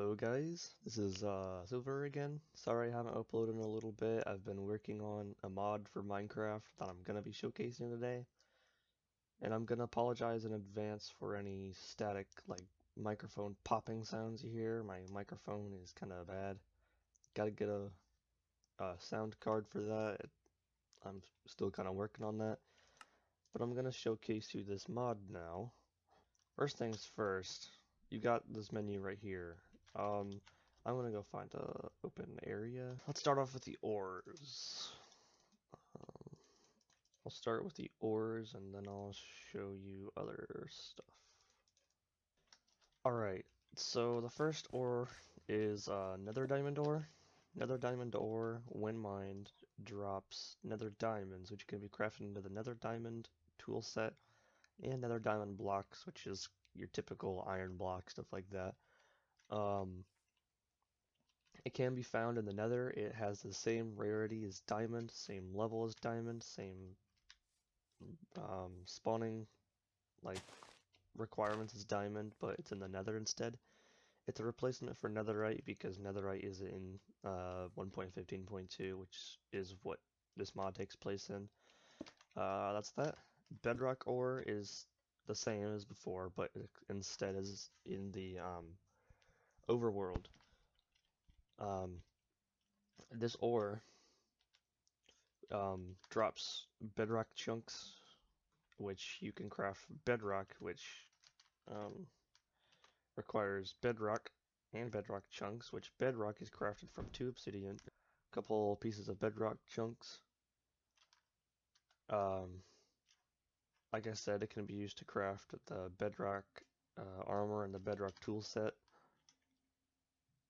Hello guys, this is Sylvr again. Sorry I haven't uploaded in a little bit. I've been working on a mod for Minecraft that I'm gonna be showcasing today. And I'm gonna apologize in advance for any static like microphone popping sounds you hear. My microphone is kinda bad. Gotta get a sound card for that. I'm still kinda working on that. But I'm gonna showcase you this mod now. First things first, you got this menu right here. I'm gonna go find a open area. Let's start off with the ores. Um, I'll start with the ores and then I'll show you other stuff. Alright, so the first ore is nether diamond ore. Nether diamond ore, when mined, drops nether diamonds, which can be crafted into the nether diamond tool set, and nether diamond blocks, which is your typical iron block, stuff like that. It can be found in the nether. It has the same rarity as diamond, same level as diamond, same spawning like requirements as diamond, but it's in the nether instead. It's a replacement for netherite because netherite is in 1.15.2, which is what this mod takes place in. That's that. Bedrock ore is the same as before, but instead is in the overworld. This ore drops bedrock chunks, which you can craft bedrock, which um, requires bedrock and bedrock chunks, which bedrock is crafted from 2 obsidian, a couple pieces of bedrock chunks. Like I said, it can be used to craft the bedrock armor and the bedrock tool set.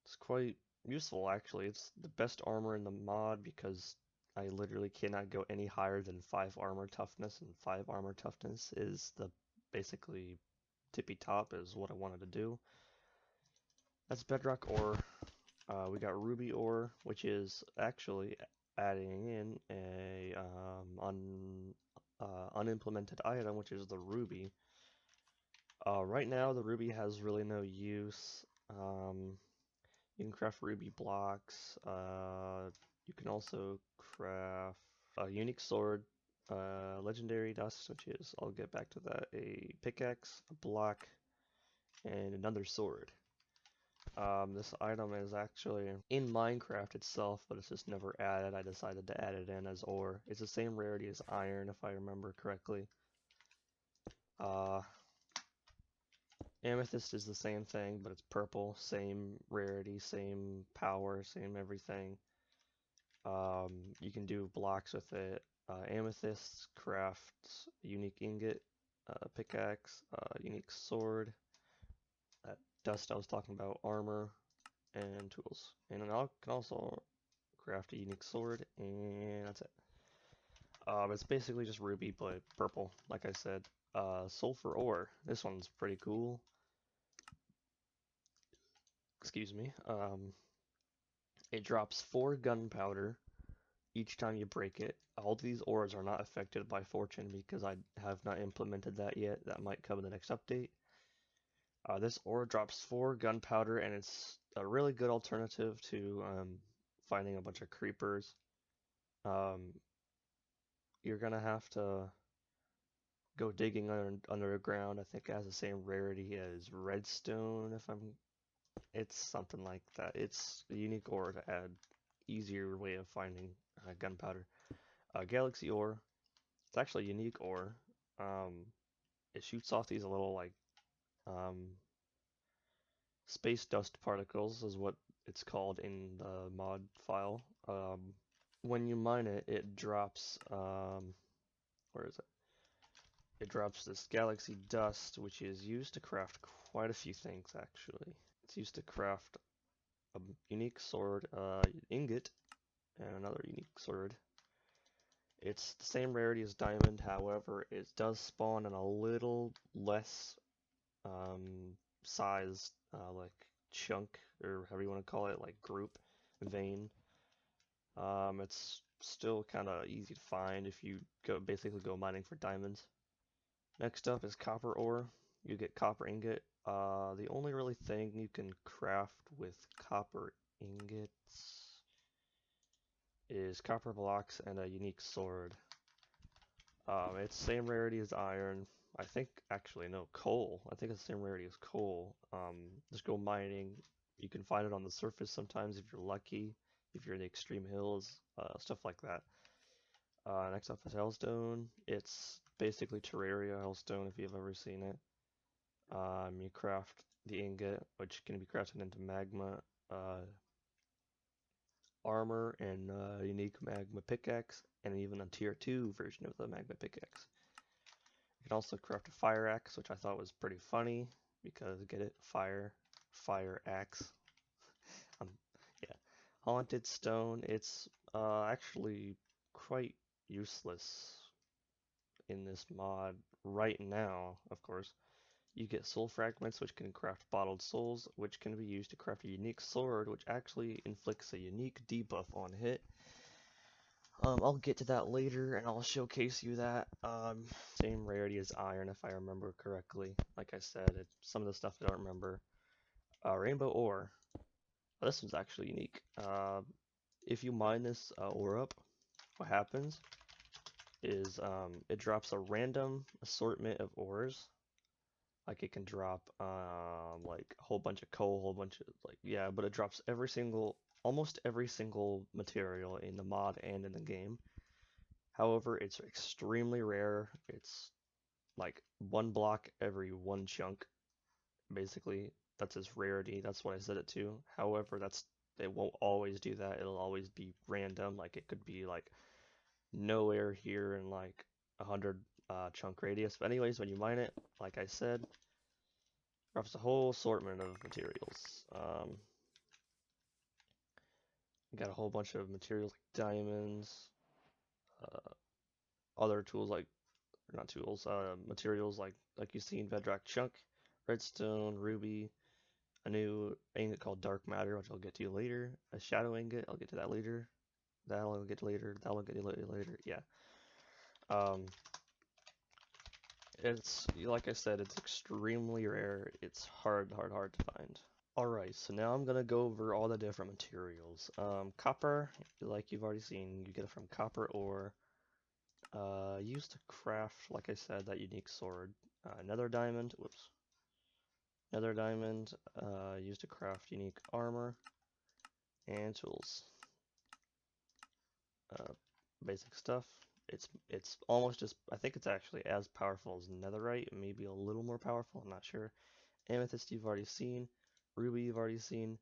It's quite useful actually. It's the best armor in the mod because I literally cannot go any higher than 5 armor toughness, and 5 armor toughness is the basically tippy top is what I wanted to do. That's bedrock ore. We got ruby ore, which is actually adding in a unimplemented item, which is the ruby. Right now, the ruby has really no use. You can craft ruby blocks. You can also craft a unique sword, legendary dust, which is, I'll get back to that, a pickaxe, a block, and another sword. This item is actually in Minecraft itself, but it's just never added. I decided to add it in as ore. It's the same rarity as iron, if I remember correctly. Amethyst is the same thing, but it's purple. Same rarity, same power, same everything. You can do blocks with it. Amethyst crafts unique ingot, pickaxe, unique sword. That dust I was talking about, armor, and tools. And then I can also craft a unique sword, and that's it. It's basically just ruby, but purple, like I said. Sulfur ore. This one's pretty cool. Excuse me. It drops 4 gunpowder each time you break it. All these ores are not affected by fortune because I have not implemented that yet. That might come in the next update. This ore drops 4 gunpowder, and it's a really good alternative to finding a bunch of creepers. You're gonna have to go digging underground. I think it has the same rarity as redstone, if it's something like that. It's a unique ore to add easier way of finding gunpowder. Galaxy ore, it's actually a unique ore. It shoots off these little like space dust particles is what it's called in the mod file. When you mine it, it drops where is it? It drops this galaxy dust, which is used to craft quite a few things actually. It's used to craft a unique sword, ingot, and another unique sword. It's the same rarity as diamond, however, it does spawn in a little less size, like chunk, or however you want to call it, like group, vein. It's still kind of easy to find if you basically go mining for diamonds. Next up is copper ore. you get copper ingot. The only really thing you can craft with copper ingots is copper blocks and a unique sword. It's same rarity as iron. I think, actually, no, coal. I think it's the same rarity as coal. Just go mining. You can find it on the surface sometimes if you're lucky, if you're in the extreme hills, stuff like that. Next up is Hellstone. It's basically Terraria Hellstone if you've ever seen it. You craft the ingot, which can be crafted into magma, armor, and unique magma pickaxe, and even a tier 2 version of the magma pickaxe. You can also craft a fire axe, which I thought was pretty funny, because get it? Fire axe. Yeah. Haunted stone, it's actually quite useless in this mod right now, of course. You get soul fragments, which can craft bottled souls, which can be used to craft a unique sword, which actually inflicts a unique debuff on hit. I'll get to that later, and I'll showcase you that. Same rarity as iron, if I remember correctly. Like I said, some of the stuff I don't remember. Rainbow ore. This one's actually unique. If you mine this ore up, what happens is it drops a random assortment of ores. Like it can drop like a whole bunch of coal, a whole bunch of yeah, but it drops almost every single material in the mod and in the game. However, it's extremely rare. It's like one block every one chunk, basically. That's its rarity. That's what I set it to. However, it won't always do that. It'll always be random. Like it could be like nowhere here in like 100 chunk radius. But anyways, when you mine it, like I said, drops a whole assortment of materials. You got a whole bunch of materials like diamonds, other tools like not tools, materials like you see in Bedrock Chunk, redstone, ruby, a new ingot called dark matter, which I'll get to later, a shadow ingot, I'll get to that later, that'll get later, that'll get later, yeah. It's, like I said, it's extremely rare, it's hard to find. Alright, so now I'm gonna go over all the different materials. Copper, like you've already seen, you get it from copper ore. Used to craft, like I said, that unique sword. Nether diamond, whoops. Nether diamond, used to craft unique armor and tools. Basic stuff. It's almost just, I think it's actually as powerful as netherite, maybe a little more powerful, I'm not sure. Amethyst you've already seen. Ruby you've already seen.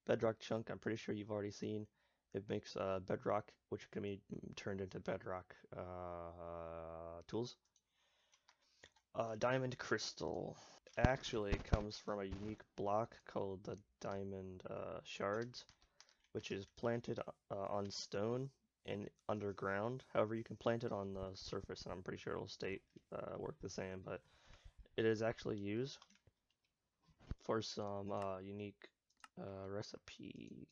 Bedrock chunk I'm pretty sure you've already seen. It makes bedrock, which can be turned into bedrock tools. Diamond crystal actually comes from a unique block called the diamond shards, which is planted on stone and underground. However, you can plant it on the surface, and I'm pretty sure it'll work the same. But it is actually used for some unique recipes.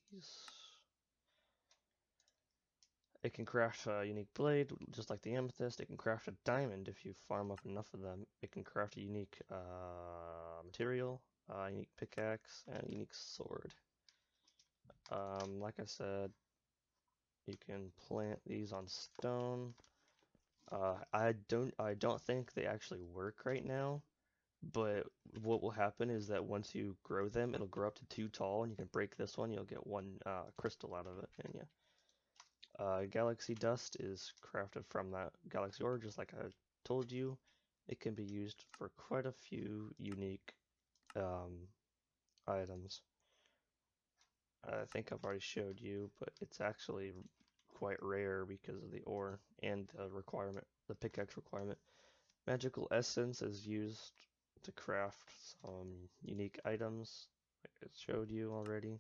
It can craft a unique blade, just like the amethyst. It can craft a diamond if you farm up enough of them. It can craft a unique material, unique pickaxe, and a unique sword. Like I said, you can plant these on stone. I don't think they actually work right now, but what will happen is that once you grow them, it'll grow up to 2 tall, and you can break this one. You'll get 1 crystal out of it, and yeah. Galaxy dust is crafted from that galaxy ore, just like I told you. It can be used for quite a few unique items. I think I've already showed you, but it's actually quite rare because of the ore and the requirement, the pickaxe requirement. Magical essence is used to craft some unique items, like I showed you already.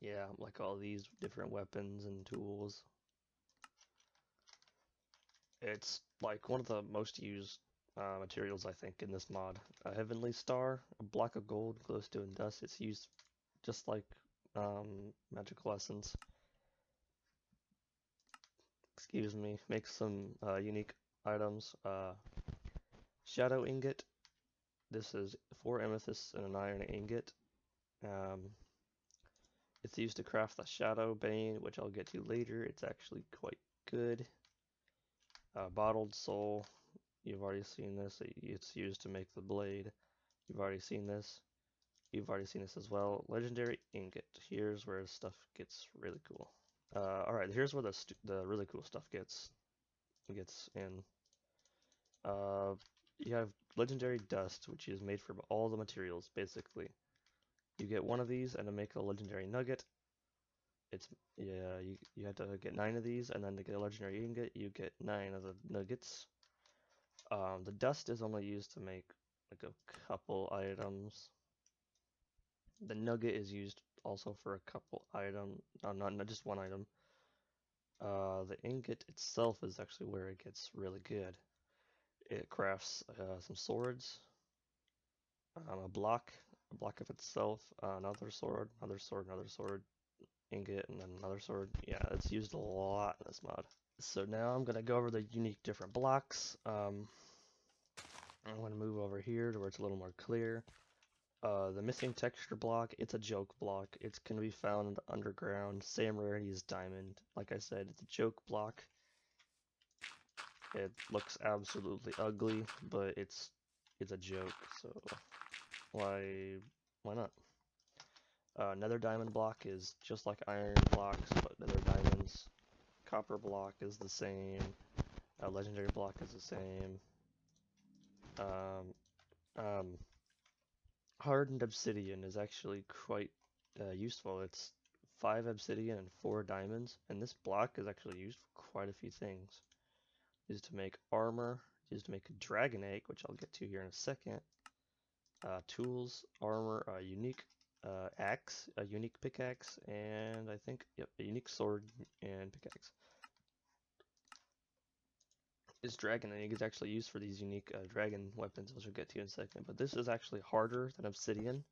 Yeah, like all these different weapons and tools. It's like one of the most used materials, I think, in this mod. A heavenly star, a block of gold, glowstone dust. It's used just like magical essence. Excuse me. Makes some unique items. Shadow ingot. This is 4 amethysts and an iron ingot. It's used to craft the Shadow Bane, which I'll get to later. It's actually quite good. Bottled Soul. You've already seen this. It's used to make the blade. You've already seen this. You've already seen this as well. Legendary Ingot. Here's where stuff gets really cool. Alright, here's where the really cool stuff gets in. You have Legendary Dust, which is made from all the materials, basically. You get one of these, and to make a Legendary Nugget, you have to get 9 of these, and then to get a Legendary Ingot, you get 9 of the nuggets. The dust is only used to make like a couple items. The nugget is used also for a couple items, not just one item. The ingot itself is actually where it gets really good. It crafts some swords, a block of itself, another sword, ingot, and then another sword. Yeah, it's used a lot in this mod. So now I'm gonna go over the unique different blocks. I'm gonna move over here to where it's a little more clear. The missing texture block, it's a joke block. It's can be found underground. Same rarity as diamond. Like I said, it's a joke block. It looks absolutely ugly, but it's a joke, so why not? Nether diamond block is just like iron blocks, but nether diamonds. Copper block is the same. Legendary block is the same. Hardened obsidian is actually quite useful. It's 5 obsidian and 4 diamonds, and this block is actually used for quite a few things. Used to make armor, used to make a dragon egg, which I'll get to here in a second. Tools, armor, a unique axe, a unique pickaxe, and I think, yep, a unique sword and pickaxe. This dragon egg is actually used for these unique dragon weapons, which I'll get to in a second, but this is actually harder than obsidian.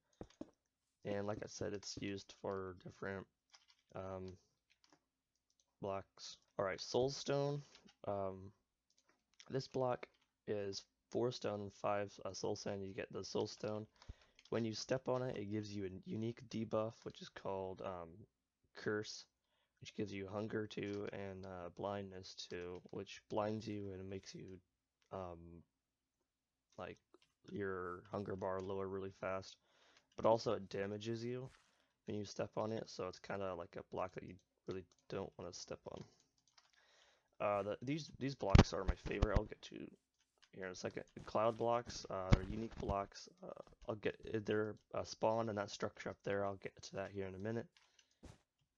And like I said, it's used for different blocks. Alright, soulstone. This block is 4 stone and 5 soul sand. You get the soulstone. When you step on it, it gives you a unique debuff, which is called curse, which gives you hunger 2 and blindness 2, which blinds you and makes you like your hunger bar lower really fast. But also it damages you when you step on it, so it's kind of like a block that you really don't want to step on. These blocks are my favorite. I'll get to here in a second. Cloud blocks are unique blocks. I'll get they're spawned in that structure up there. I'll get to that here in a minute.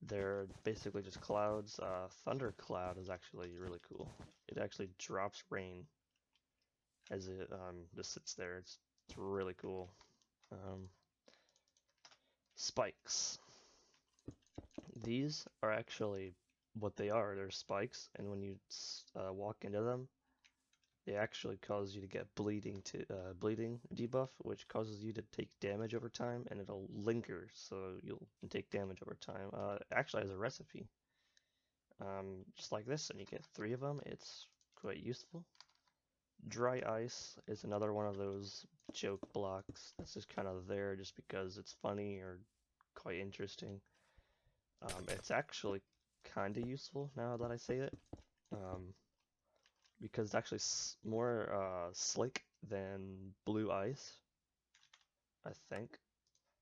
They're basically just clouds. Thunder cloud is actually really cool. It actually drops rain as it just sits there. It's really cool. Spikes. These are actually what they are. They're spikes, and when you walk into them, they actually cause you to get bleeding debuff, which causes you to take damage over time, and it'll linger, so you'll take damage over time. Actually has a recipe, just like this, and you get 3 of them. It's quite useful. Dry ice is another one of those joke blocks that's just kind of there just because it's funny or quite interesting. It's actually kind of useful now that I say it, because it's actually more slick than blue ice, I think,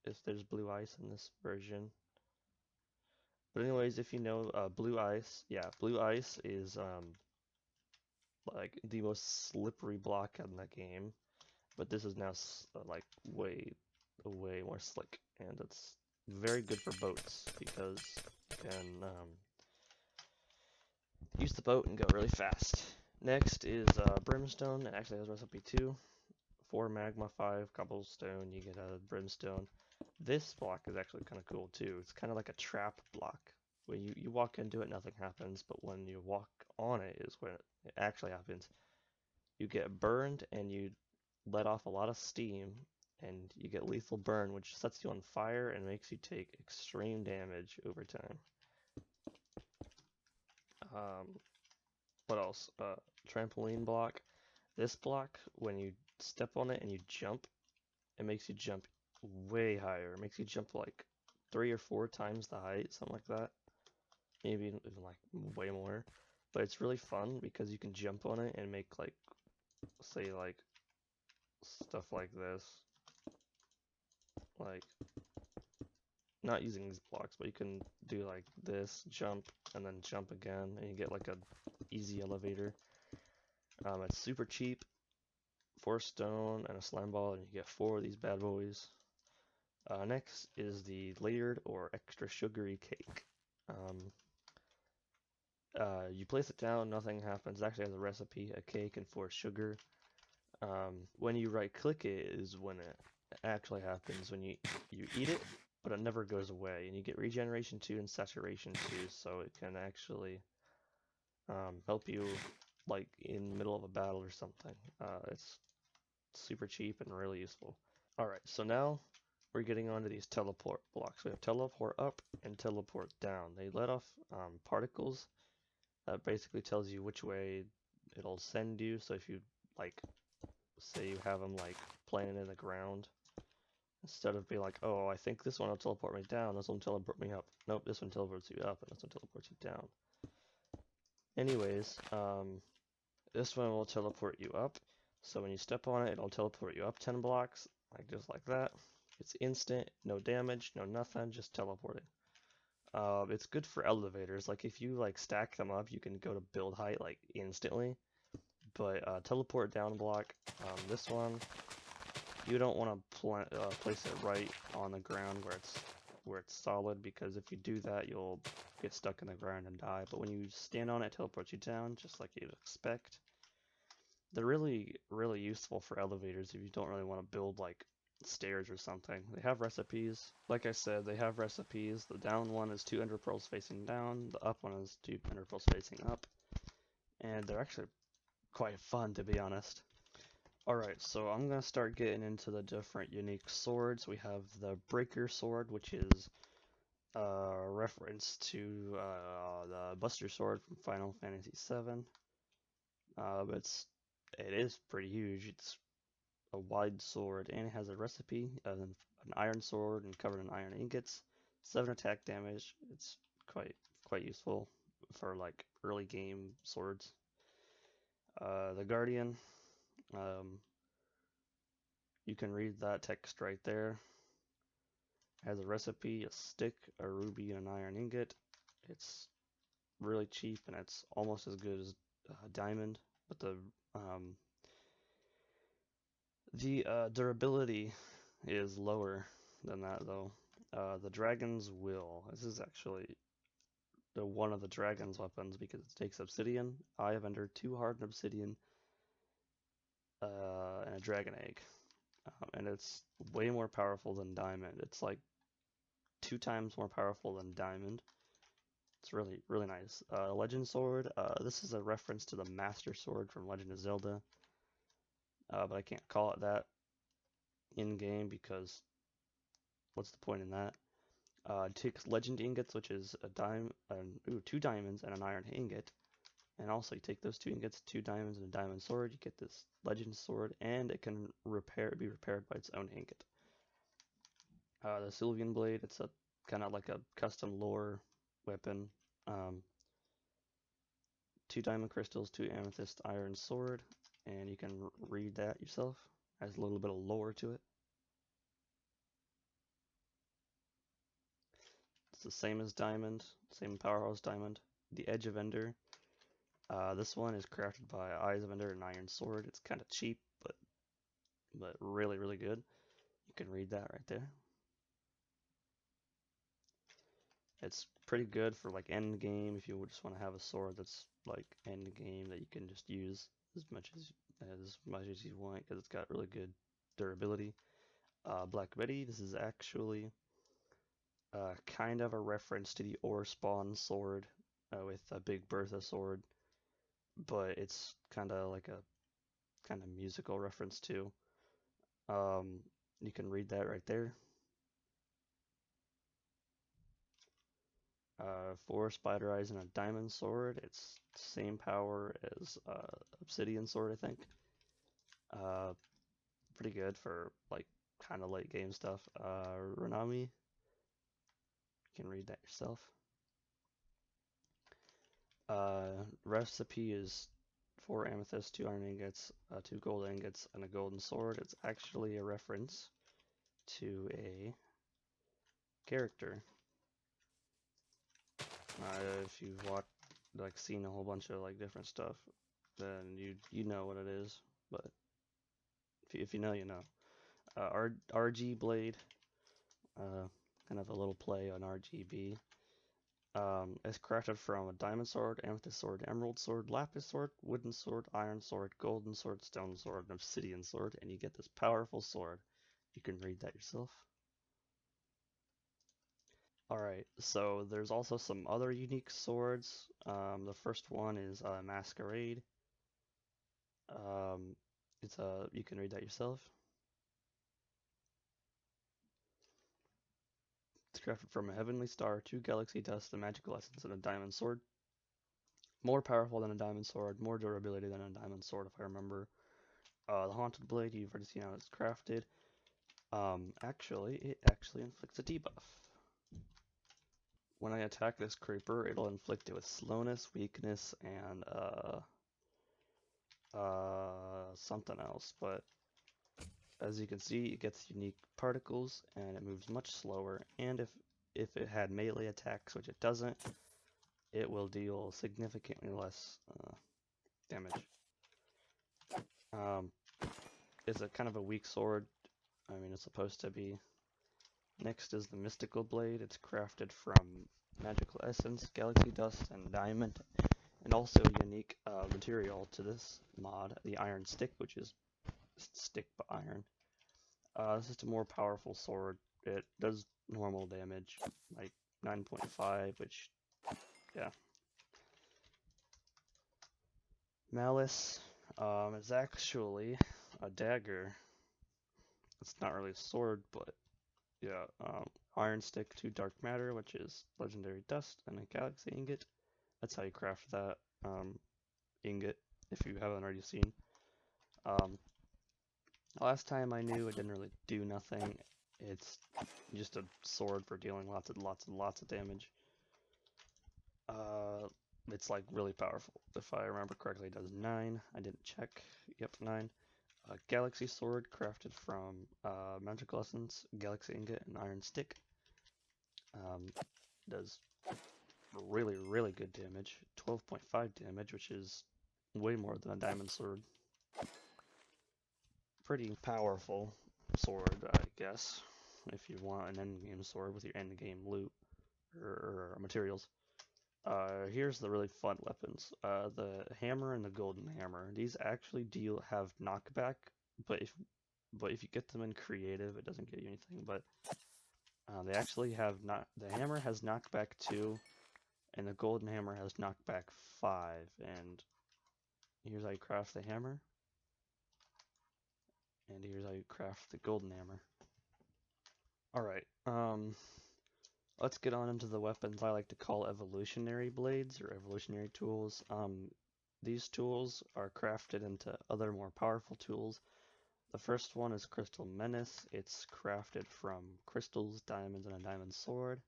if there's blue ice in this version. But anyways, if you know blue ice, yeah, blue ice is like the most slippery block in the game, but this is now like way more slick, and it's very good for boats because you can use the boat and go really fast. Next is brimstone. It actually has recipe 2. 4 magma, 5 cobblestone, you get a brimstone. This block is actually kind of cool too. It's kind of like a trap block. When you walk into it, nothing happens, but when you walk on it is when it actually happens. You get burned and you let off a lot of steam, and you get lethal burn, which sets you on fire and makes you take extreme damage over time. what else? Trampoline block. This block, when you step on it and you jump, it makes you jump way higher. It makes you jump like 3 or 4 times the height, something like that. Maybe even like way more. But it's really fun because you can jump on it and make like, say like stuff like this. Like, not using these blocks, but you can do like this, jump, and then jump again, and you get like a easy elevator. It's super cheap. 4 stone and a slime ball, and you get 4 of these bad boys. Next is the layered or extra sugary cake. You place it down, nothing happens. It actually has a recipe, a cake, and 4 sugar. When you right click it is when it actually happens, when you eat it, but it never goes away. And you get regeneration 2 and saturation 2, so it can actually help you like in the middle of a battle or something. It's super cheap and really useful. Alright, so now we're getting onto these teleport blocks. We have teleport up and teleport down. They let off particles that basically tells you which way it'll send you. So if you like, say you have them like planted in the ground, instead of being like, oh, I think this one will teleport me down, this one will teleport me up. Nope, this one teleports you up, and this one teleports you down. Anyways, this one will teleport you up. So when you step on it, it'll teleport you up 10 blocks, like just like that. It's instant, no damage, no nothing, just teleporting. It's good for elevators. Like if you like stack them up, you can go to build height like instantly. But teleport down block, this one, you don't want to place it right on the ground where it's solid, because if you do that, you'll get stuck in the ground and die. But when you stand on it, it teleports you down, just like you'd expect. They're really, really useful for elevators if you don't really want to build like stairs or something. They have recipes. Like I said, they have recipes. The down one is 200 pearls facing down. The up one is 200 pearls facing up. And they're actually quite fun, to be honest. Alright, so I'm going to start getting into the different unique swords. We have the Breaker Sword, which is a reference to the Buster Sword from Final Fantasy VII. It is pretty huge. It's a wide sword, and it has a recipe of an iron sword and covered in iron ingots. 7 attack damage. It's quite useful for like early game swords. The Guardian. You can read that text right there. It has a recipe, a stick, a ruby, and an iron ingot. It's really cheap, and it's almost as good as diamond, but the durability is lower than that, though. The Dragon's Will. This is actually one of the Dragon's weapons because it takes obsidian, Eye of Ender, 2 hardened obsidian, and a dragon egg. And it's way more powerful than diamond. It's like 2 times more powerful than diamond. It's really, really nice. Legend Sword. This is a reference to the Master Sword from Legend of Zelda. But I can't call it that in-game because what's the point in that? It takes legend ingots, which is a 2 diamonds and an iron ingot. And also you take those 2 ingots, 2 diamonds, and a diamond sword, you get this legend sword, and it can be repaired by its own ingot. The Sylvian Blade, it's a kind of like a custom lore weapon. 2 diamond crystals, 2 amethyst iron sword, and you can read that yourself. Has a little bit of lore to it. It's the same as diamond, same powerhouse diamond. The Edge of Ender. This one is crafted by Eyes of Ender and Iron Sword. It's kind of cheap, but really, really good. You can read that right there. It's pretty good for like end game if you just want to have a sword that's like end game that you can just use as much as you want, because it's got really good durability. Black Betty. This is actually kind of a reference to the Ore Spawn sword with a Big Bertha sword, but it's kind of like a kind of musical reference too. You can read that right there. 4 spider eyes and a diamond sword. It's same power as obsidian sword, I think. Pretty good for like kind of late game stuff. Runami, you can read that yourself. Recipe is 4 amethyst, 2 iron ingots, 2 gold ingots, and a golden sword. It's actually a reference to a character. If you've watched, like, seen a whole bunch of like different stuff, then you know what it is. But if you know, you know. RG blade, kind of a little play on RGB. It's crafted from a diamond sword, amethyst sword, emerald sword, lapis sword, wooden sword, iron sword, golden sword, stone sword, and obsidian sword, and you get this powerful sword. You can read that yourself. Alright, so there's also some other unique swords. The first one is Masquerade. You can read that yourself. It's crafted from a heavenly star, 2 galaxy dust, a magical essence, and a diamond sword. More powerful than a diamond sword, more durability than a diamond sword, if I remember. The haunted blade, you've already seen how it's crafted. It actually inflicts a debuff. When I attack this creeper, it'll inflict it with slowness, weakness, and something else, but as you can see, it gets unique particles and it moves much slower, and if it had melee attacks, which it doesn't, it will deal significantly less damage. It's a kind of a weak sword. I mean, it's supposed to be. Next is the mystical blade. It's crafted from magical essence, galaxy dust, and diamond, and also a unique material to this mod, the iron stick, which is stick but iron. This is a more powerful sword. It does normal damage, like 9.5, which, yeah. Malice is actually a dagger. It's not really a sword, but yeah. Iron stick, 2 dark matter, which is legendary dust, and a galaxy ingot. That's how you craft that ingot, if you haven't already seen. Last time I knew, it didn't really do nothing. It's just a sword for dealing lots of damage. It's like really powerful. If I remember correctly, it does 9. I didn't check. Yep, 9. Galaxy sword crafted from magical essence, galaxy ingot, and iron stick. Does really good damage. 12.5 damage, which is way more than a diamond sword. Pretty powerful sword, I guess, if you want an endgame sword with your endgame loot or materials. Here's the really fun weapons. The hammer and the golden hammer. These actually have knockback, but if you get them in creative, it doesn't give you anything. But they actually have the hammer has knockback 2, and the golden hammer has knockback 5. And here's how you craft the hammer, and here's how you craft the golden hammer. All right. Let's get on into the weapons I like to call evolutionary blades or evolutionary tools. These tools are crafted into other more powerful tools. The first one is Crystal Menace. It's crafted from crystals, diamonds, and a diamond sword.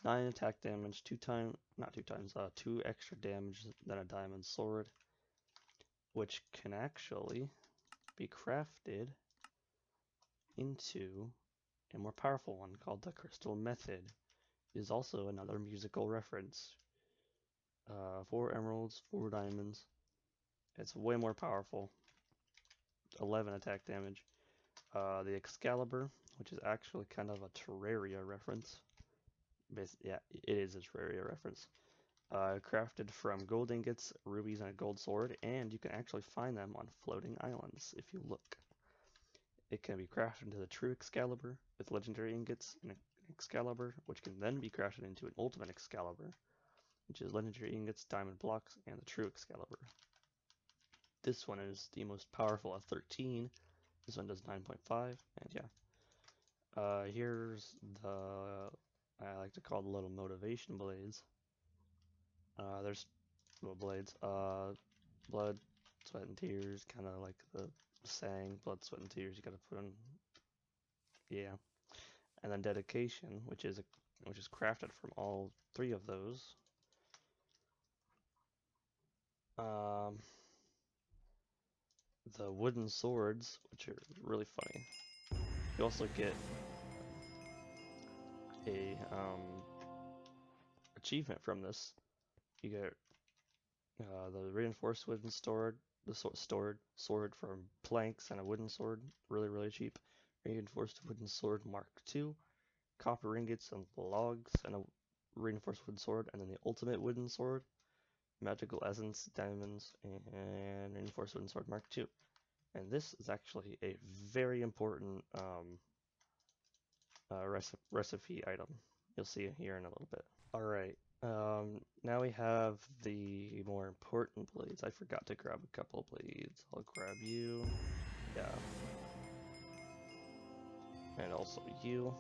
9 attack damage, 2 extra damage than a diamond sword, which can actually be crafted into a more powerful one called the Crystal Method. Is also another musical reference. 4 emeralds, 4 diamonds. It's way more powerful. 11 attack damage. The Excalibur, which is actually kind of a Terraria reference. Yeah, it is a Terraria reference. Crafted from gold ingots, rubies, and a gold sword, and you can actually find them on floating islands if you look. It can be crafted into the true Excalibur with legendary ingots and Excalibur, which can then be crafted into an ultimate Excalibur, which is legendary ingots, diamond blocks, and the true Excalibur. This one is the most powerful at 13. This one does 9.5, and yeah. Here's the I like to call the little motivation blades. There's little blades. Blood, sweat, and tears, kind of like the saying, blood, sweat, and tears. You gotta put in, yeah. And then dedication, which is crafted from all three of those. The wooden swords, which are really funny. You also get a achievement from this. You get the reinforced wooden sword, the sword from planks, and a wooden sword, really cheap. Reinforced wooden sword Mark II, copper ingots and logs, and a reinforced wooden sword, and then the ultimate wooden sword, magical essence, diamonds, and reinforced wooden sword Mark II. And this is actually a very important recipe item. You'll see it here in a little bit. Alright, now we have the more important blades. I forgot to grab a couple blades. I'll grab you. Yeah. And also you.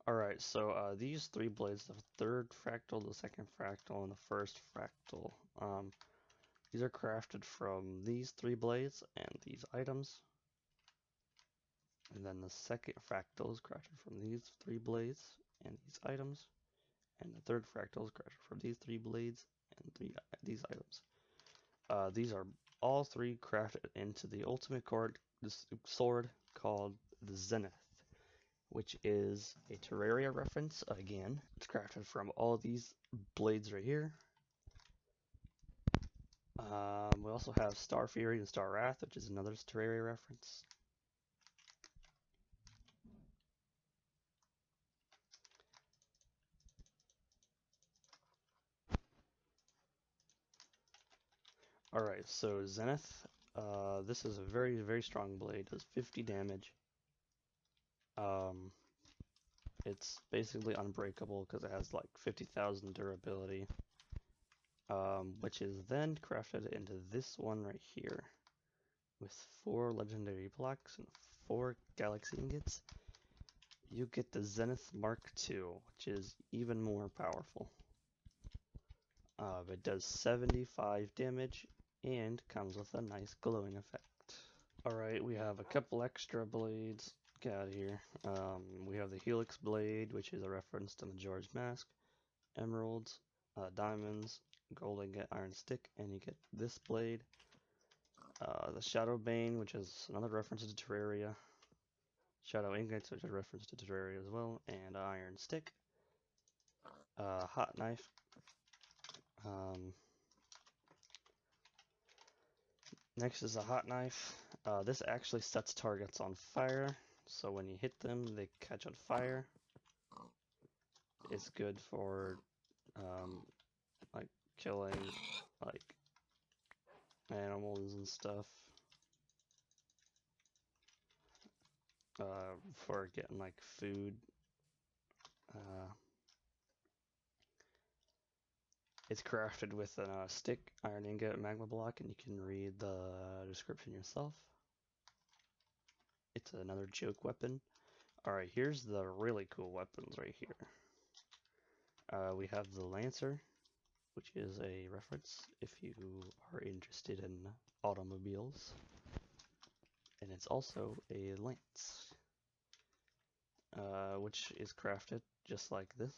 Alright, so these three blades, the third fractal, the second fractal, and the first fractal, these are crafted from these three blades and these items. And then the second fractal is crafted from these three blades and these items. And the third fractal is crafted from these three blades and these items. These are all three crafted into the ultimate sword called the Zenith, which is a Terraria reference again. It's crafted from all these blades right here. We also have Star Fury and Star Wrath, which is another Terraria reference. Alright, so Zenith, this is a very strong blade, does 50 damage. It's basically unbreakable because it has like 50,000 durability, which is then crafted into this one right here with 4 legendary blocks and 4 galaxy ingots. You get the Zenith Mark II, which is even more powerful. It does 75 damage and comes with a nice glowing effect. Alright, we have a couple extra blades. Get out of here. We have the Helix blade, which is a reference to Majora's Mask, emeralds, diamonds, gold ingot, iron stick, and you get this blade. The Shadow Bane, which is another reference to Terraria. Shadow ingots, which is a reference to Terraria as well, and iron stick. Hot knife. Next is a hot knife. This actually sets targets on fire, so when you hit them, they catch on fire. It's good for like killing like animals and stuff. For getting like food. It's crafted with a stick, iron ingot, magma block, and you can read the description yourself. It's another joke weapon. Alright, here's the really cool weapons right here. We have the Lancer, which is a reference if you are interested in automobiles. And it's also a lance, which is crafted just like this.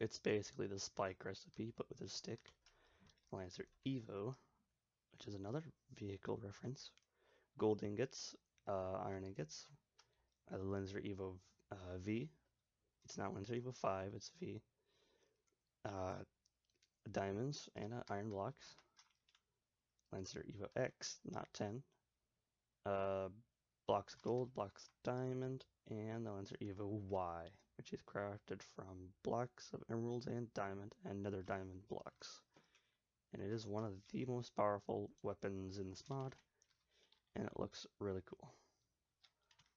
It's basically the spike recipe, but with a stick. Lancer Evo, which is another vehicle reference. Gold ingots, iron ingots. The Lancer Evo V. It's not Lancer Evo 5, it's V. Diamonds and iron blocks. Lancer Evo X, not 10. Blocks of gold, blocks of diamond, and the Lancer Evo Y, which is crafted from blocks of emeralds and diamond and nether diamond blocks. And it is one of the most powerful weapons in this mod, and it looks really cool.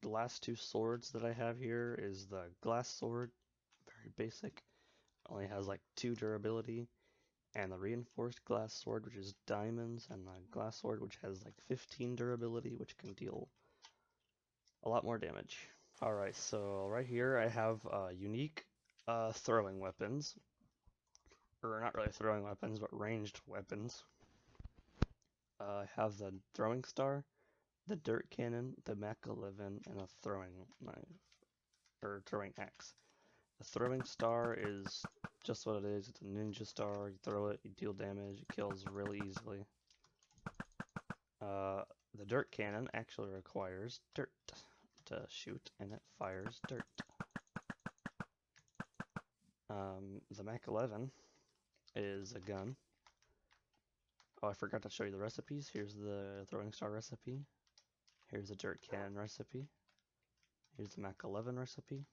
The last two swords that I have here is the glass sword, very basic, only has like 2 durability, and the reinforced glass sword, which is diamonds, and the glass sword, which has like 15 durability, which can deal a lot more damage. Alright, so right here I have unique throwing weapons. Or not really throwing weapons, but ranged weapons. I have the throwing star, the dirt cannon, the Mach 11, and a throwing knife, or throwing axe. The throwing star is just what it is. It's a ninja star. You throw it, you deal damage, it kills really easily. The dirt cannon actually requires dirt to shoot, and it fires dirt. The Mach 11 is a gun. Oh, I forgot to show you the recipes. Here's the throwing star recipe. Here's the dirt cannon recipe. Here's the Mach 11 recipe.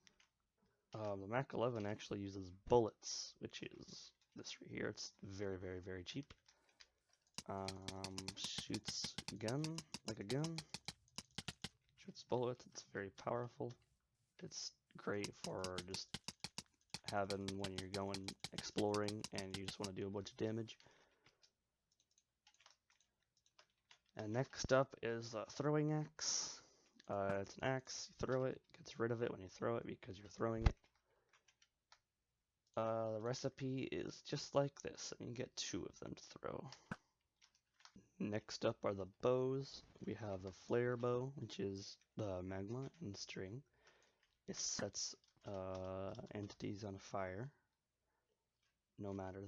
The Mach 11 actually uses bullets, which is this right here. It's very, very, very cheap. Shoots gun like a gun. Shoots bullets. It's very powerful. It's great for just having when you're going exploring and you just want to do a bunch of damage. And next up is a throwing axe. It's an axe. You throw it. Gets rid of it when you throw it because you're throwing it. The recipe is just like this, and you get 2 of them to throw. Next up are the bows. We have the flare bow, which is the magma and string. It sets entities on fire, no matter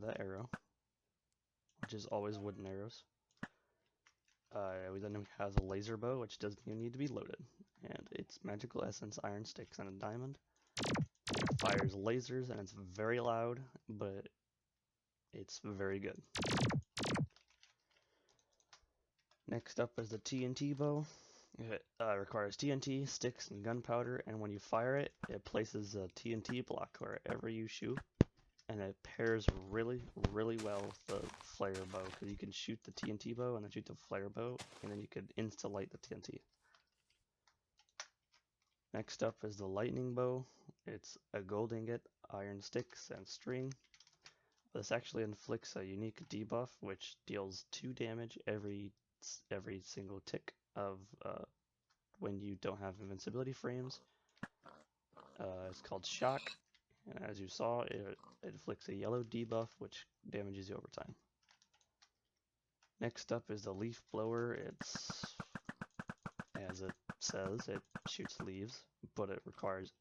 the arrow, which is always wooden arrows. We then have the laser bow, which doesn't even need to be loaded, and it's magical essence, iron sticks, and a diamond. It fires lasers, and it's very loud, but it's very good. Next up is the TNT bow. It requires TNT, sticks, and gunpowder, and when you fire it, it places a TNT block wherever you shoot, and it pairs really, really well with the flare bow, because you can shoot the TNT bow and then shoot the flare bow, and then you could insta-light the TNT. Next up is the lightning bow. It's a gold ingot, iron sticks, and string. This actually inflicts a unique debuff, which deals 2 damage every single tick of when you don't have invincibility frames. It's called Shock, and as you saw, it inflicts a yellow debuff, which damages you over time. Next up is the leaf blower. It's, as it says, it shoots leaves, but it requires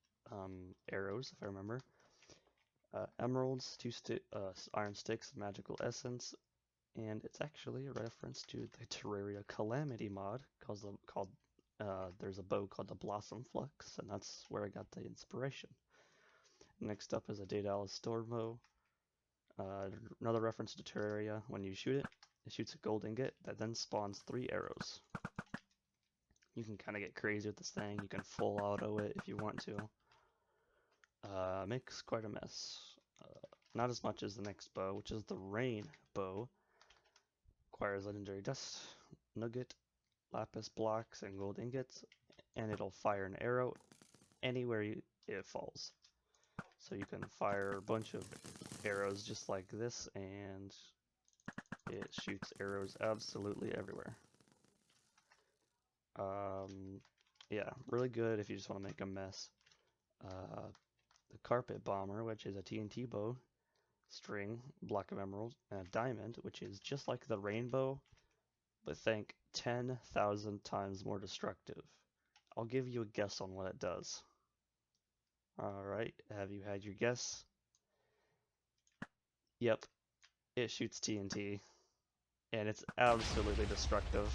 arrows, if I remember. Emeralds, 2 iron sticks, magical essence, and it's actually a reference to the Terraria Calamity mod called there's a bow called the Blossom Flux, and that's where I got the inspiration. Next up is a Daedalus Storm bow. Another reference to Terraria. When you shoot it, it shoots a gold ingot that then spawns 3 arrows. You can kind of get crazy with this thing. You can full auto it if you want to. Makes quite a mess. Not as much as the next bow, which is the Rain bow. Requires legendary dust, nugget, lapis blocks, and gold ingots, and it'll fire an arrow anywhere it falls. So you can fire a bunch of arrows just like this, and it shoots arrows absolutely everywhere. Yeah, really good if you just want to make a mess. The Carpet Bomber, which is a TNT bow, string, block of emerald, and a diamond, which is just like the rainbow, but think 10,000 times more destructive. I'll give you a guess on what it does. Alright, have you had your guess? Yep, it shoots TNT, and it's absolutely destructive.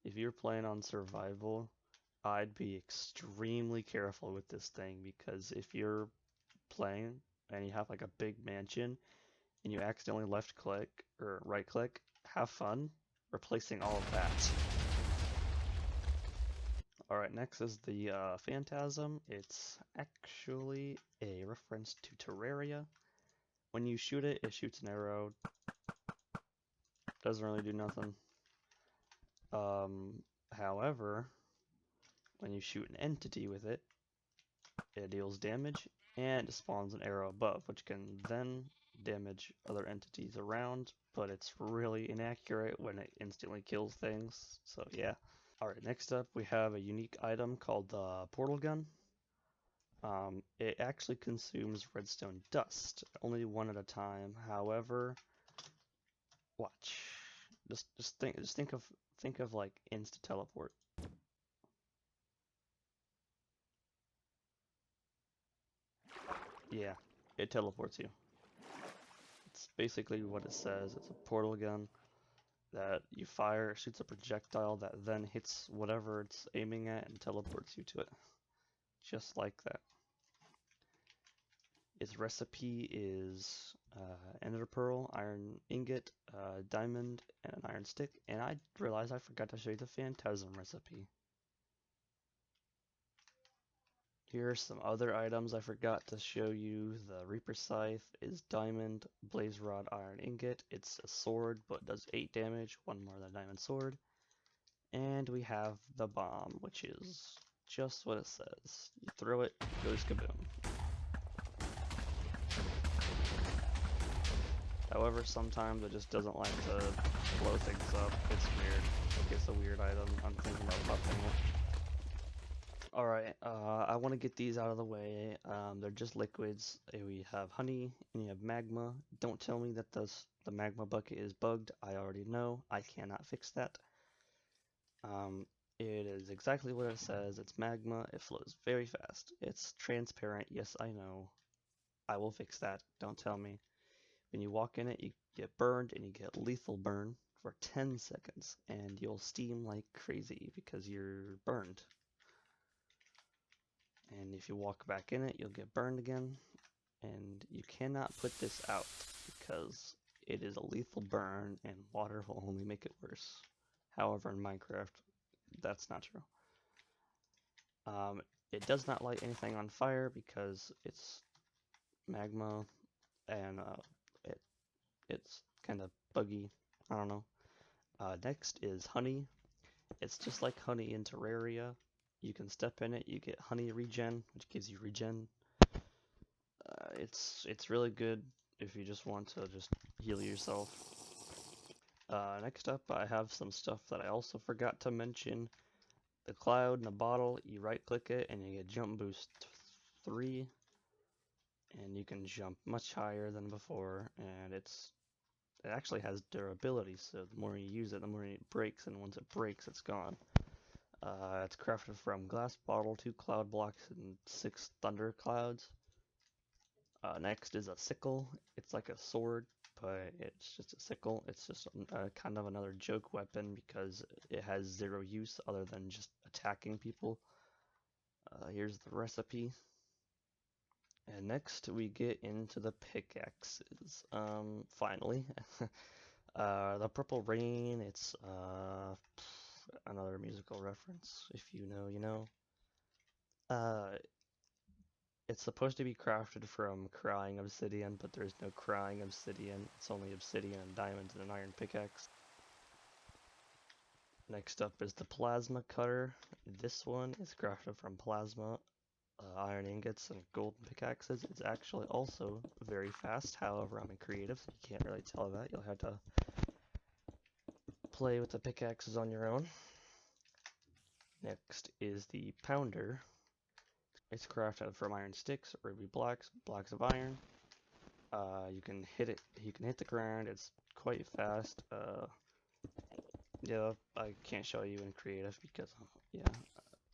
If you're playing on survival, I'd be extremely careful with this thing, because if you're playing and you have like a big mansion and you accidentally left click or right click, have fun replacing all of that. Alright, next is the Phantasm. It's actually a reference to Terraria. When you shoot it, it shoots an arrow. Doesn't really do nothing. However, when you shoot an entity with it, it deals damage and it spawns an arrow above, which can then damage other entities around, but it's really inaccurate when it instantly kills things, so yeah. Alright, next up we have a unique item called the portal gun. It actually consumes redstone dust, only one at a time. However, watch. Just think of like insta teleport. Yeah, it teleports you. It's basically what it says. It's a portal gun that you fire, shoots a projectile that then hits whatever it's aiming at and teleports you to it. Just like that. Its recipe is ender pearl, iron ingot, diamond, and an iron stick. And I realized I forgot to show you the phantasm recipe. Here are some other items I forgot to show you. The Reaper Scythe is diamond, blaze rod, iron ingot. It's a sword, but does 8 damage, 1 more than a diamond sword. And we have the bomb, which is just what it says. You throw it, it goes kaboom. However, sometimes it just doesn't like to blow things up. It's weird. It's a weird item. I'm thinking about buffing it. Alright, I want to get these out of the way. They're just liquids. We have honey and you have magma. Don't tell me that the magma bucket is bugged. I already know. I cannot fix that. It is exactly what it says. It's magma. It flows very fast. It's transparent. Yes, I know. I will fix that. Don't tell me. When you walk in it, you get burned and you get lethal burn for 10 seconds. And you'll steam like crazy because you're burned. And if you walk back in it, you'll get burned again. And you cannot put this out because it is a lethal burn and water will only make it worse. However, in Minecraft, that's not true. It does not light anything on fire because it's magma and it's kind of buggy. I don't know. Next is honey. It's just like honey in Terraria. You can step in it, you get honey regen, which gives you regen. It's really good if you just want to just heal yourself. Next up, I have some stuff that I also forgot to mention. The cloud in a bottle, you right click it and you get jump boost 3. And you can jump much higher than before, and it actually has durability, so the more you use it, the more it breaks, and once it breaks, it's gone. It's crafted from glass bottle, 2 cloud blocks, and 6 thunder clouds. Next is a sickle. It's like a sword, but it's just a sickle. It's just kind of another joke weapon because it has 0 use other than just attacking people. Here's the recipe. And next we get into the pickaxes. Finally. The Purple Rain, it's another musical reference. If you know, you know. It's supposed to be crafted from crying obsidian, but there's no crying obsidian. It's only obsidian and diamonds and an iron pickaxe. Next up is the plasma cutter. This one is crafted from plasma, iron ingots, and golden pickaxes. It's actually also very fast. However, I'm in creative, so you can't really tell that. You'll have to play with the pickaxes on your own. Next is the pounder. It's crafted from iron sticks, ruby blocks, blocks of iron. You can hit it. You can hit the ground. It's quite fast. Yeah, I can't show you in creative because yeah.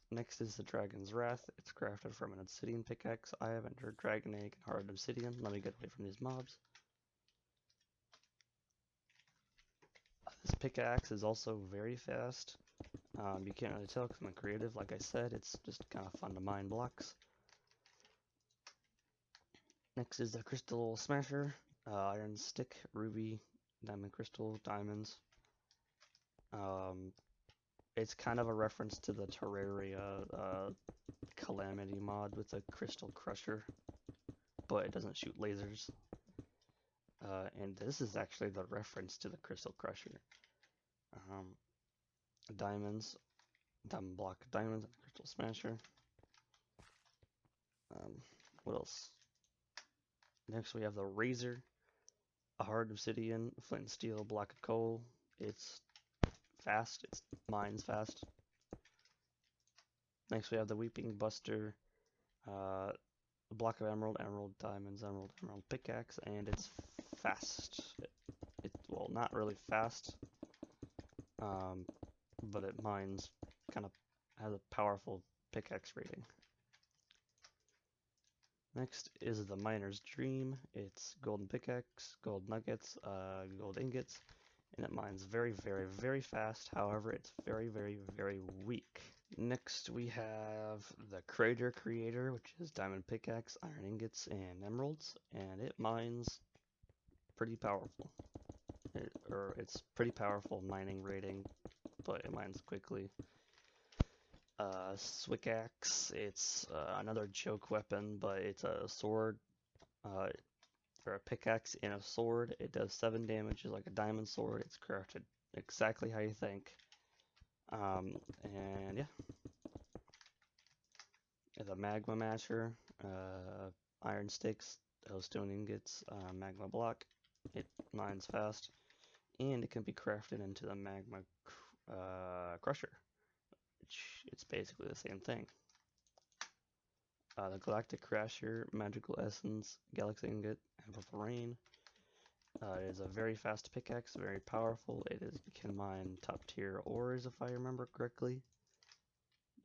Next is the Dragon's Wrath. It's crafted from an obsidian pickaxe. I have entered dragon egg and hard obsidian. Let me get away from these mobs. This pickaxe is also very fast. You can't really tell because I'm creative. Like I said, it's just kind of fun to mine blocks. Next is the Crystal Smasher. Iron stick, ruby, diamond crystal, diamonds. It's kind of a reference to the Terraria Calamity mod with the Crystal Crusher, but it doesn't shoot lasers. And this is actually the reference to the Crystal Crusher. Diamonds, diamond block, diamonds, and Crystal Smasher. What else? Next we have the Razor, a hard obsidian, flint and steel, block of coal. It's fast, it mines fast. Next we have the Weeping Buster, a block of emerald, emerald, diamonds, emerald, emerald pickaxe, and it's fast. Well, not really fast, but it mines, kind of has a powerful pickaxe rating. Next is the Miner's Dream. It's golden pickaxe, gold nuggets, gold ingots, and it mines very, very, very fast. However, it's very, very, very weak. Next we have the Creator, which is diamond pickaxe, iron ingots, and emeralds, and it mines pretty powerful. It's pretty powerful mining rating, but it mines quickly. Swickaxe, it's another joke weapon, but it's a sword, or a pickaxe and a sword. It does 7 damage, like a diamond sword. It's crafted exactly how you think. And yeah. The Magma Masher, iron sticks, stone ingots, magma block. It mines fast, and it can be crafted into the magma crusher. It's basically the same thing. The Galactic Crasher, Magical Essence, Galaxy Ingot, and Purple Rain. It is a very fast pickaxe, very powerful. It can mine top tier ores if I remember correctly.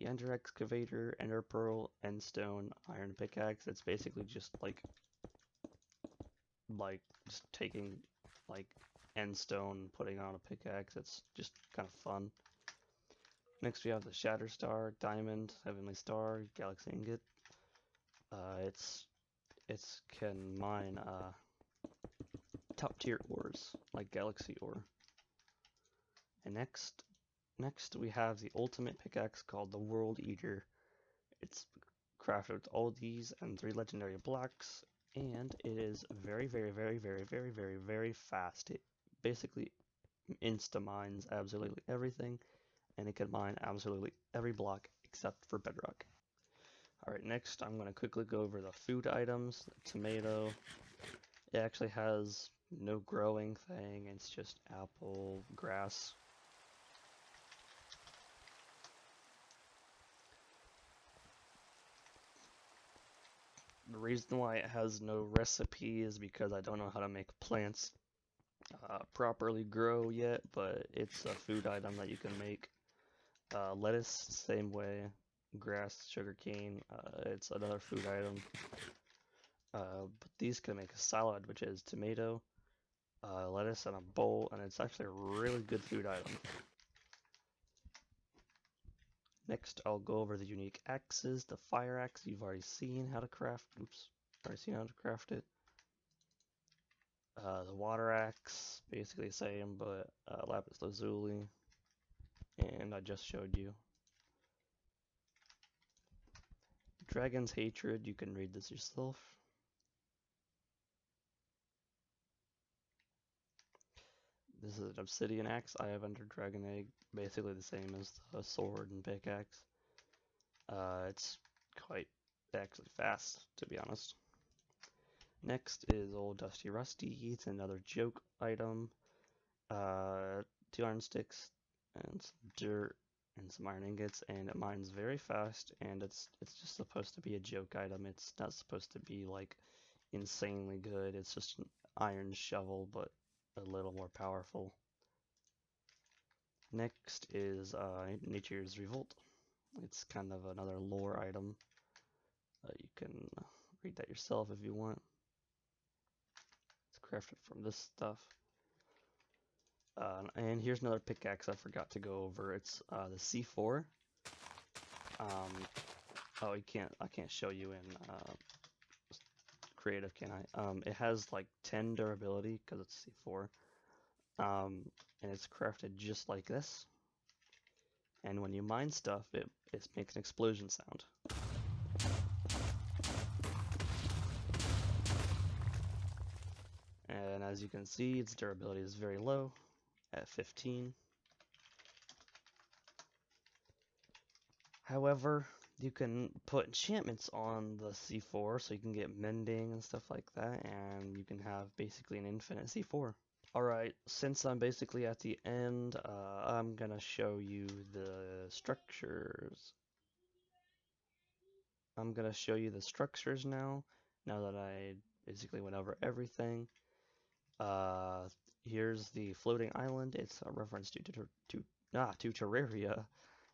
The Ender Excavator, Ender Pearl, Endstone, Iron Pickaxe. It's basically just like just taking like Endstone, putting on a pickaxe. It's just kind of fun. Next we have the Shatterstar, Diamond, Heavenly Star, Galaxy Ingot. It can mine top tier ores like Galaxy Ore. And next we have the ultimate pickaxe called the World Eater. It's crafted with all these and 3 legendary blocks, and it is very, very, very, very, very, very, very fast. It basically insta-mines absolutely everything, and it can mine absolutely every block except for bedrock. Alright, next I'm going to quickly go over the food items. The tomato, it actually has no growing thing, it's just apple, grass. The reason why it has no recipe is because I don't know how to make plants properly grow yet, but it's a food item that you can make. Lettuce, same way. Grass, sugarcane, it's another food item. But these can make a salad, which is tomato, lettuce, and a bowl, and it's actually a really good food item. Next, I'll go over the unique axes. The fire axe, you've already seen how to craft. Already seen how to craft it. The water axe, basically the same, but lapis lazuli, and I just showed you. Dragon's Hatred, you can read this yourself. This is an obsidian axe. I have Ender Dragon Egg, basically the same as the sword and pickaxe. It's quite actually fast, to be honest. Next is Old Dusty Rusty. It's another joke item. 2 iron sticks and some dirt and some iron ingots, and it mines very fast, and it's just supposed to be a joke item. It's not supposed to be like insanely good. It's just an iron shovel, but a little more powerful. Next is Nature's Revolt. It's kind of another lore item. You can read that yourself if you want. It's crafted from this stuff. And here's another pickaxe I forgot to go over. It's the C4. Oh, I can't show you in creative, can I? It has like 10 durability because it's C4. And it's crafted just like this. And when you mine stuff, it makes an explosion sound. And as you can see, its durability is very low, at 15. However, you can put enchantments on the C4 so you can get mending and stuff like that, and you can have basically an infinite C4. Alright, since I'm basically at the end, I'm gonna show you the structures. I'm gonna show you the structures now that I basically went over everything. Uh, Here's the floating island. It's a reference to Terraria.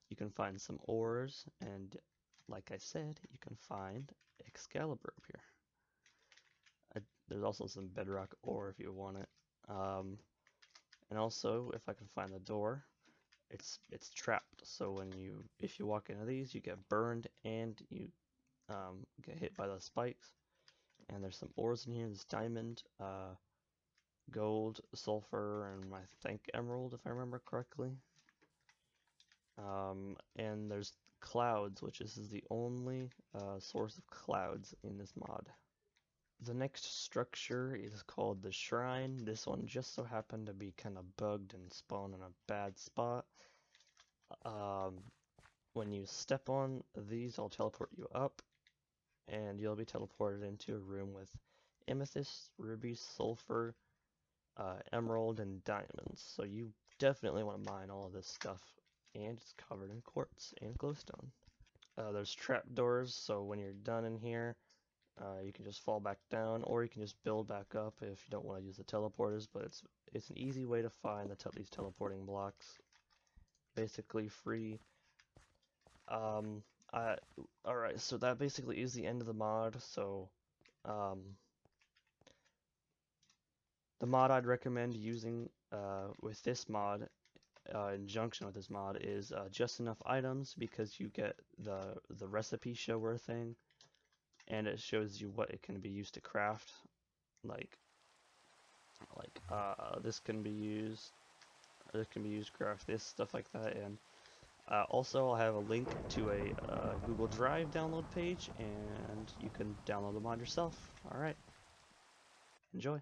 You can find some ores, and like I said, you can find Excalibur up here. There's also some bedrock ore if you want it. And also, if I can find the door, it's trapped. So if you walk into these, you get burned and you get hit by the spikes. And there's some ores in here. There's diamond, gold, sulfur, and I think emerald, if I remember correctly. And there's clouds, which is the only source of clouds in this mod. The next structure is called the Shrine. This one just so happened to be kind of bugged and spawned in a bad spot. When you step on these, I'll teleport you up, and you'll be teleported into a room with amethyst, ruby, sulfur, emerald, and diamonds. So you definitely want to mine all of this stuff, and it's covered in quartz and glowstone. There's trapdoors, so when you're done in here, you can just fall back down, or you can just build back up if you don't want to use the teleporters, but it's an easy way to find these teleporting blocks. Basically free. Alright, so that basically is the end of the mod, so the mod I'd recommend using with this mod, in conjunction with this mod, is just enough items, because you get the recipe shower thing, and it shows you what it can be used to craft. This can be used to craft this, stuff like that. And also I'll have a link to a Google Drive download page, and you can download the mod yourself. Alright, enjoy.